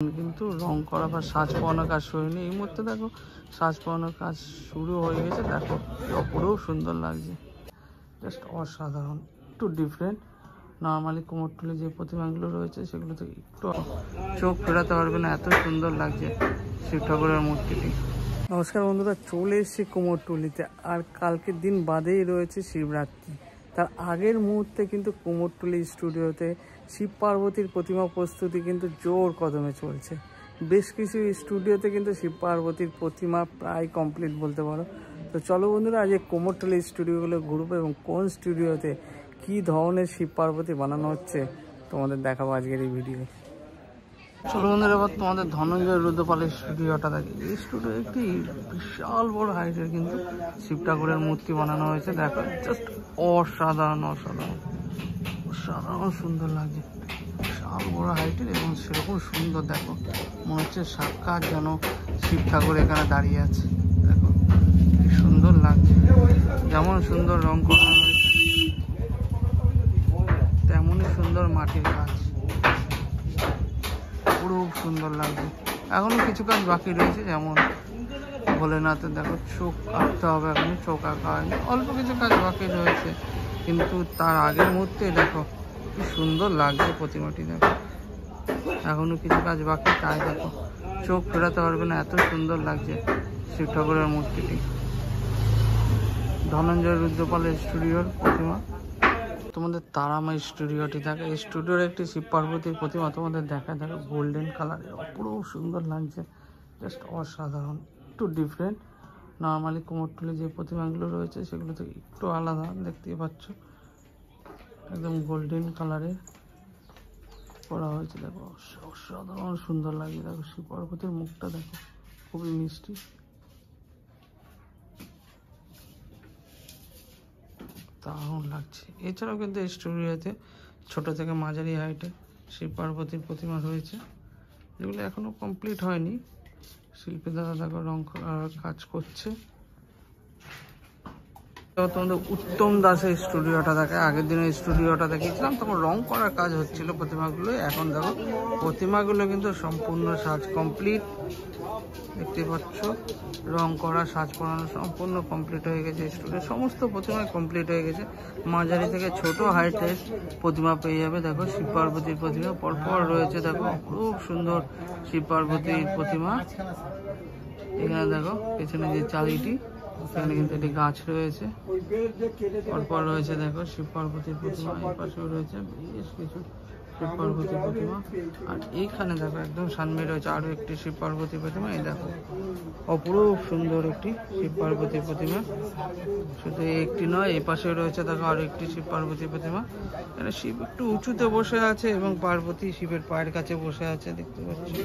কিন্তু রং করা বা সাজ পরানোর কাজ শুরু হয়নি। এই মুহূর্তে দেখো সাজ পরানোর কাজ শুরু হয়ে গেছে। দেখো অপূর্ব সুন্দর লাগছে, জাস্ট অসাধারণ, একটু ডিফারেন্ট। নর্মালি কুমোরটুলি যে প্রতিমাগুলো রয়েছে সেগুলো থেকে একটু চোখ ফেরাতে পারবে না, এত সুন্দর লাগছে শিব ঠাকুরের মূর্তিটি। নমস্কার বন্ধুরা, চলে এসেছি কুমোরটুলিতে। আর কালকের দিন বাদেই রয়েছে শিবরাত্রি। তার আগের মুহূর্তে কিন্তু কুমোরটুলি স্টুডিওতে শিব পার্বতীর প্রতিমা প্রস্তুতি কিন্তু জোর কদমে চলছে। বেশ কিছু স্টুডিওতে কিন্তু শিব পার্বতীর প্রতিমা প্রায় কমপ্লিট বলতে পারো। তো চলো বন্ধুরা, আজ কুমোরটুলি স্টুডিওগুলো ঘুরবো এবং কোন স্টুডিওতে কী ধরনের শিব পার্বতী বানানো হচ্ছে তোমাদের দেখাবো আজকের এই ভিডিও। চলো বন্ধুরা, এবার তোমাদের ধনঞ্জয় রুদ্রপালের স্টুডিওটা দেখি। এই স্টুডিও একটি বিশাল বড় হাইটের কিন্তু শিব ঠাকুরের মূর্তি বানানো হয়েছে। দেখো জাস্ট অসাধারণ অসাধারণ অসাধারণ সুন্দর লাগছে, বিশাল বড় হাইটের এবং সেরকম সুন্দর। দেখো মনে হচ্ছে সাক্ষাৎ যেন শিব ঠাকুর এখানে দাঁড়িয়ে আছে। দেখো কি সুন্দর লাগছে, যেমন সুন্দর রং করা হয়েছে তেমনই সুন্দর মাটির কাজ, খুব সুন্দর লাগছে। এখনো কিছু কাজ বাকি রয়েছে, যেমন ভোলেনাথের দেখো চোখ আঁকতে হবে, এখনো চোখ আঁকা হয়নি, অল্প কিছু কাজ বাকি রয়েছে। কিন্তু তার আগের মুহূর্তে দেখো কি সুন্দর লাগছে প্রতিমাটি। দেখো এখনো কিছু কাজ বাকি, তাই দেখো চোখ ফেরাতে পারবে না, এত সুন্দর লাগছে শিব ঠাকুরের মূর্তিটি। ধনঞ্জয় রুদ্রপালের স্টুডিওর প্রতিমা। তোমাদের তারামা স্টুডিওটি থাকে, এই স্টুডিওর একটি শিব পার্বতীর প্রতিমা তোমাদের দেখা। দেখো গোল্ডেন কালারের অপূর্ব সুন্দর লাগছে, জাস্ট অসাধারণ, একটু ডিফারেন্ট। নর্মালি কুমোরটুলি যে প্রতিমাগুলো রয়েছে সেগুলো থেকে একটু আলাদা, দেখতেই পাচ্ছ একদম গোল্ডেন কালারের করা হয়েছে। দেখো অসাধারণ সুন্দর লাগে। দেখো শিব পার্বতীর মুখটা দেখো, খুবই মিষ্টি, দারুণ লাগছে। এছাড়াও কিন্তু এই স্টুডিওতে ছোট থেকে মাঝারি হাইটে শিব পার্বতীর প্রতিমা রয়েছে, যেগুলো এখনো কমপ্লিট হয়নি। শিল্পী দাদা দেখো রং করার কাজ করছে। তোমাদের উত্তম দাসের স্টুডিওটা দেখে, আগের দিনে স্টুডিওটা দেখিয়েছিলাম তখন রং করার কাজ হচ্ছিল প্রতিমাগুলো। এখন দেখো প্রতিমাগুলো কিন্তু সম্পূর্ণ সাজ কমপ্লিট, দেখতে পাচ্ছ রং করা সাজ পরানো সম্পূর্ণ কমপ্লিট হয়ে গেছে। স্টুডিও সমস্ত প্রতিমা কমপ্লিট হয়ে গেছে। মাঝারি থেকে ছোট হাইটের প্রতিমা পেয়ে যাবে। দেখো শিব পার্বতীর প্রতিমা পরপর রয়েছে। দেখো খুব সুন্দর শিব পার্বতীর প্রতিমা। এখানে দেখো পেছনে যে চালিটি, সেখানে কিন্তু একটি গাছ রয়েছে, পরপর রয়েছে দেখো শিব পার্বতীর প্রতিমা। এই পাশেও রয়েছে বেশ কিছু শিব পার্বতীর প্রতিমা। আর এইখানে দেখো একদম সামনে রয়েছে আরো একটি শিব পার্বতীর প্রতিমা। এই দেখো অপরূপ সুন্দর একটি শিব পার্বতীর প্রতিমা। শুধু একটি নয়, এই পাশে রয়েছে দেখো আরো একটি শিব পার্বতীর প্রতিমা। এখানে শিব একটু উঁচুতে বসে আছে এবং পার্বতী শিবের পায়ের কাছে বসে আছে, দেখতে পাচ্ছি।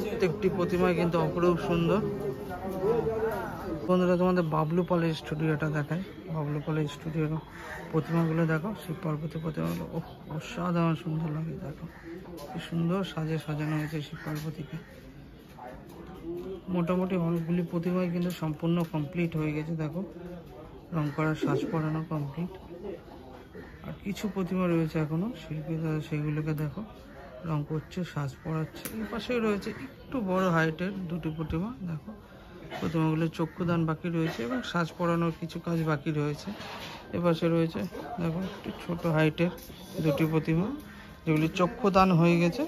প্রত্যেকটি প্রতিমা কিন্তু অপরূপ সুন্দর। বন্ধুরা, তোমাদের বাবলু পালের স্টুডিওটা দেখায়। বাবলু পালের স্টুডিওর প্রতিমাগুলো দেখো, শিব পার্বতীর প্রতিমাগুলো অসাধারণ সুন্দর লাগে। দেখো কি সুন্দর সাজে সাজানো হয়েছে শিব পার্বতীকে। মোটামুটি অনেকগুলি প্রতিমাই কিন্তু সম্পূর্ণ কমপ্লিট হয়ে গেছে। দেখো রং করার সাজ পরানো কমপ্লিট। আর কিছু প্রতিমা রয়েছে এখনো, শিল্পী দাদা সেগুলোকে দেখো রং করছে, সাজ পড়াচ্ছে। এই পাশে রয়েছে একটু বড় হাইটের দুটি প্রতিমা। দেখো প্রতিমাগুলো চক্ষুদান বাকি রয়েছে এবং সাজ পরানোর কিছু কাজ বাকি রয়েছে। এপাশে রয়েছে দেখো একটু ছোট হাইটের দুটি প্রতিমা, যেগুলি চক্ষুদান হয়ে গেছে।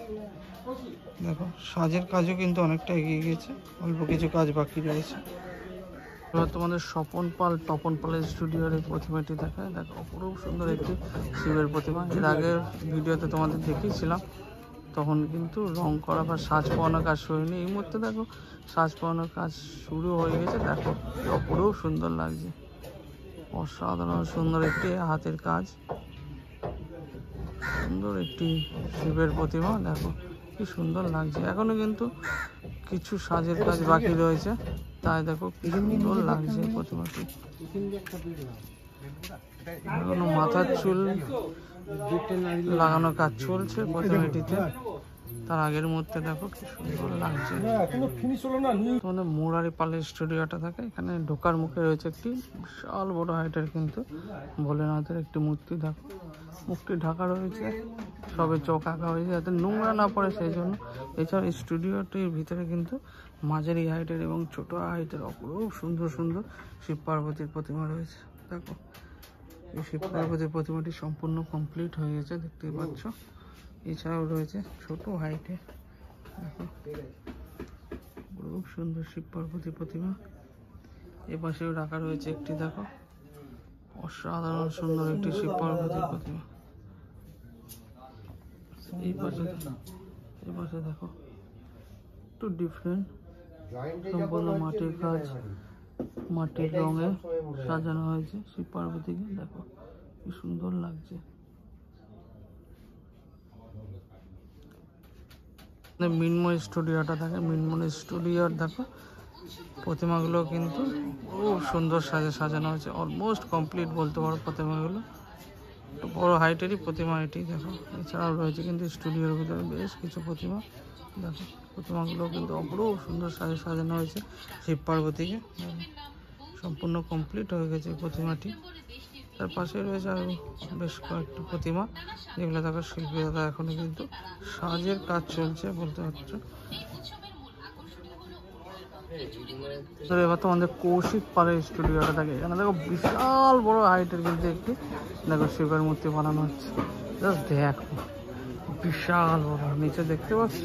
দেখো সাজের কাজও কিন্তু অনেকটা এগিয়ে গেছে, অল্প কিছু কাজ বাকি রয়েছে। তোমাদের স্বপন পাল, তপন পালের স্টুডিওর এই প্রতিমাটি দেখায়। দেখো অপরূপ সুন্দর একটি শিবের প্রতিমা। এর আগের ভিডিওতে তোমাদের দেখিয়েছিলাম, তখন কিন্তু রং করা বা সাজ পরানোর কাজ শুরু হয়নি। এই মুহূর্তে দেখো সাজ পরানোর কাজ শুরু হয়ে গেছে। দেখো অপরূপ সুন্দর লাগছে, অসাধারণ সুন্দর একটি হাতের কাজ, সুন্দর একটি শিবের প্রতিমা। দেখো কি সুন্দর লাগছে। এখনো কিন্তু কিছু সাজের কাজ বাকি রয়েছে, তাই দেখো কি সুন্দর লাগছে প্রতিমাটি। এখনো মাথার চুল লাগানোর কাজ চলছে প্রতিমাটিতে। তার আগের মূর্তি দেখো কি সুন্দর লাগছে। তোমাদের মুরারি পালের স্টুডিওটা থাকে, এখানে ঢোকার মুখে রয়েছে একটি বিশাল বড় হাইটের কিন্তু ভোলেনাথের একটি মূর্তি। দেখো মুখটি ঢাকা রয়েছে, সবে চোখ আঁকা হয়েছে যাতে নোংরা না পড়ে সেই জন্য। এছাড়া স্টুডিওটির ভিতরে কিন্তু মাঝারি হাইটের এবং ছোট হাইটের অপরূপ সুন্দর সুন্দর শিব পার্বতীর প্রতিমা রয়েছে। দেখো এই শিব পার্বতীর প্রতিমাটি সম্পূর্ণ কমপ্লিট হয়ে গেছে, দেখতেই পাচ্ছ। এছাড়াও রয়েছে ছোট হাইটে, দেখো খুব সুন্দর শিব পার্বতী প্রতিমা। এ পাশেও রাখা রয়েছে একটি, দেখো অসাধারণ সুন্দর একটি শিব পার্বতীর প্রতিমা। এই পাশে দেখো একটু ডিফারেন্ট, সম্পূর্ণ মাটির কাজ, মাটির রঙে সাজানো হয়েছে শিব পার্বতীকে। দেখো কি সুন্দর লাগছে। মিনময় স্টুডিওটা থাকে, মিনময় স্টুডিওর দেখো প্রতিমাগুলো কিন্তু খুব সুন্দর সাজানো হয়েছে, অলমোস্ট কমপ্লিট বলতে পারো প্রতিমাগুলো। একটু বড় হাইটেরই প্রতিমা এটি, দেখো। এছাড়াও রয়েছে কিন্তু স্টুডিওর ভিতরে বেশ কিছু প্রতিমা। দেখো প্রতিমাগুলো কিন্তু অপরূপ সুন্দর সাজানো হয়েছে শিব পার্বতীকে, সম্পূর্ণ কমপ্লিট হয়ে গেছে প্রতিমাটি। তার পাশে রয়েছে আরও বেশ কয়েকটি প্রতিমা, যেগুলো দেখো শিল্পী দাদা এখনো কিন্তু সাজের কাজ চলছে বলতে পারছো। এবার তোমাদের কৌশিক পালের স্টুডিওটা থাকে, এখানে দেখো বিশাল বড় হাইটের কিন্তু একটি দেখো শিবের মূর্তি বানানো হচ্ছে। জাস্ট দেখো বিশাল বড়, নিচে দেখতে পাচ্ছ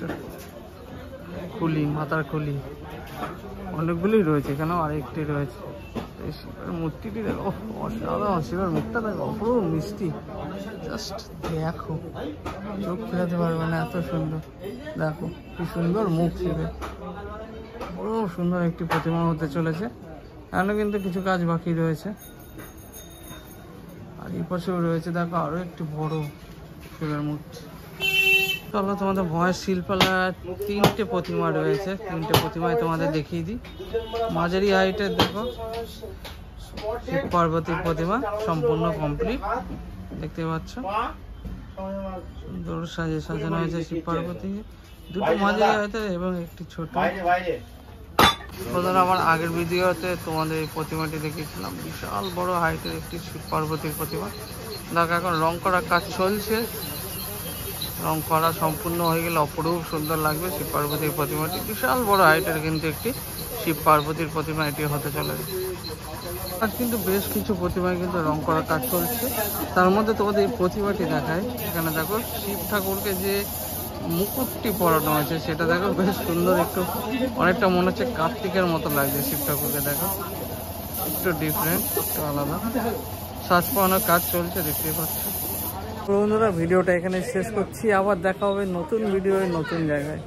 খুলি, মাথার খুলি অনেকগুলি রয়েছে, এখানেও আরেকটি রয়েছে। এই শিবের মূর্তিটি দেখো অসাধারণ, শিবের মুখটা দেখো অপরূপ মিষ্টি, জাস্ট দেখো চোখ ফেরাতে পারবে না, এত সুন্দর। দেখো কি সুন্দর মুখ শিবের, বড় সুন্দর একটি প্রতিমা হতে চলেছে। এখনো কিন্তু কিছু কাজ বাকি রয়েছে। আর এই পাশেও রয়েছে দেখো আরো একটি বড় শিবের মূর্তি। চলো তোমাদের ভয়ের শিল্পালয় তিনটে প্রতিমা রয়েছে, তিনটে প্রতিমায় তোমাদের দেখিয়ে দিই। মাঝারি হাইটের দেখো শিব পার্বতীর প্রতিমা সম্পূর্ণ কমপ্লিট, দেখতে পাচ্ছ সুন্দর সাজানো হয়েছে শিব পার্বতী। দুটো মাঝারি হাইটের এবং একটি ছোট। প্রধান আমার আগের ভিডিওতে তোমাদের এই প্রতিমাটি দেখিয়েছিলাম, বিশাল বড় হাইটের একটি শিব পার্বতীর প্রতিমা। দেখো এখন রং করার কাজ চলছে, রং করা সম্পূর্ণ হয়ে গেলে অপরূপ সুন্দর লাগবে শিব পার্বতীর প্রতিমাটি। বিশাল বড় হাইটের কিন্তু একটি শিব পার্বতীর প্রতিমা এটি হতে চলেছে। আর কিন্তু বেশ কিছু প্রতিমায় কিন্তু রং করার কাজ চলছে। তার মধ্যে তোমাদের এই প্রতিমাটি দেখায়, এখানে দেখো শিব ঠাকুরকে যে মুকুটটি পরানো হয়েছে সেটা দেখো বেশ সুন্দর, একটু অনেকটা মনে হচ্ছে কার্তিকের মতো লাগছে শিব ঠাকুরকে। দেখো একটু ডিফারেন্ট, একটু আলাদা, সাজ পরানোর কাজ চলছে, দেখতে পাচ্ছ। বন্ধুরা ভিডিওটা এখানে শেষ করছি, আবার দেখা হবে নতুন ভিডিও নতুন জায়গায়।